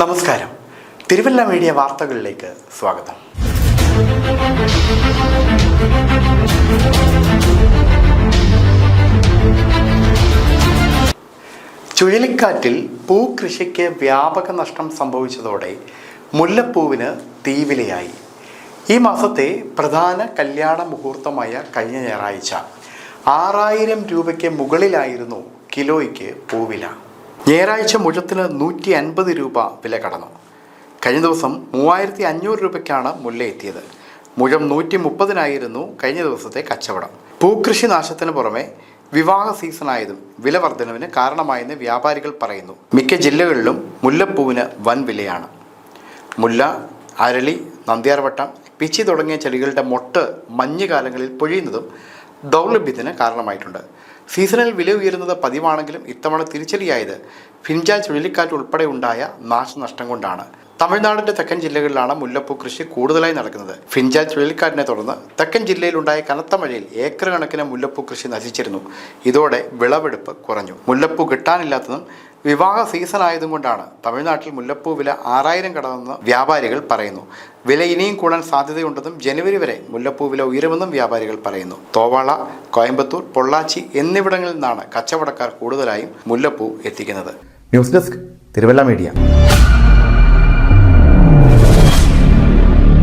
നമസ്കാരം. തിരുവല്ല മീഡിയ വാർത്തകളിലേക്ക് സ്വാഗതം. ചുഴലിക്കാറ്റിൽ പൂക്കൃഷിക്ക് വ്യാപക നഷ്ടം സംഭവിച്ചതോടെ മുല്ലപ്പൂവിന് തീവിലയായി. ഈ മാസത്തെ പ്രധാന കല്യാണ മുഹൂർത്തമായ കഴിഞ്ഞ ഞായറാഴ്ച 6000 രൂപയ്ക്ക് മുകളിലായിരുന്നു കിലോയ്ക്ക് പൂവില. ഞായറാഴ്ച മുഴത്തിന് 150 രൂപ വില കടന്നു. കഴിഞ്ഞ ദിവസം 3500 രൂപയ്ക്കാണ് മുല്ല എത്തിയത്. മുഴം 130-നായിരുന്നു കഴിഞ്ഞ ദിവസത്തെ കച്ചവടം. പൂക്കൃഷി നാശത്തിന് പുറമെ വിവാഹ സീസണായതും വില വർധനവിന് കാരണമായെന്ന് വ്യാപാരികൾ പറയുന്നു. മിക്ക ജില്ലകളിലും മുല്ലപ്പൂവിന് വൻ വിലയാണ്. മുല്ല, അരളി, നന്ദ്യാർവട്ടം, പിച്ചി തുടങ്ങിയ ചെടികളുടെ മൊട്ട് മഞ്ഞുകാലങ്ങളിൽ പൊഴിയുന്നതും ദൗർലഭ്യത്തിന് കാരണമായിട്ടുണ്ട്. സീസണിൽ വില ഉയരുന്നത് പതിവാണെങ്കിലും ഇത്തവണ തിരിച്ചടിയായത് ഫിൻജാൽ ചുഴലിക്കാറ്റ് ഉൾപ്പെടെ ഉണ്ടായ നാശനഷ്ടം കൊണ്ടാണ്. തമിഴ്നാടിൻ്റെ തെക്കൻ ജില്ലകളിലാണ് മുല്ലപ്പൂ കൃഷി കൂടുതലായി നടക്കുന്നത്. ഫിൻജാൽ ചുഴലിക്കാറ്റിനെ തുടർന്ന് തെക്കൻ ജില്ലയിലുണ്ടായ കനത്ത മഴയിൽ ഏക്കർ കണക്കിന് മുല്ലപ്പൂ കൃഷി നശിച്ചിരുന്നു. ഇതോടെ വിളവെടുപ്പ് കുറഞ്ഞു. മുല്ലപ്പൂ കിട്ടാനില്ലാത്തതും വിവാഹ സീസൺ ആയതും കൊണ്ടാണ് തമിഴ്നാട്ടിൽ മുല്ലപ്പൂ വില 6000 കടന്നെന്ന് വ്യാപാരികൾ പറയുന്നു. വില ഇനിയും കൂടാൻ സാധ്യതയുണ്ടെന്നും ജനുവരി വരെ മുല്ലപ്പൂ വില ഉയരുമെന്നും വ്യാപാരികൾ പറയുന്നു. തോവാള, കോയമ്പത്തൂർ, പൊള്ളാച്ചി എന്നിവിടങ്ങളിൽ നിന്നാണ് കച്ചവടക്കാർ കൂടുതലായും മുല്ലപ്പൂ എത്തിക്കുന്നത്. News desk, Thiruvalla media.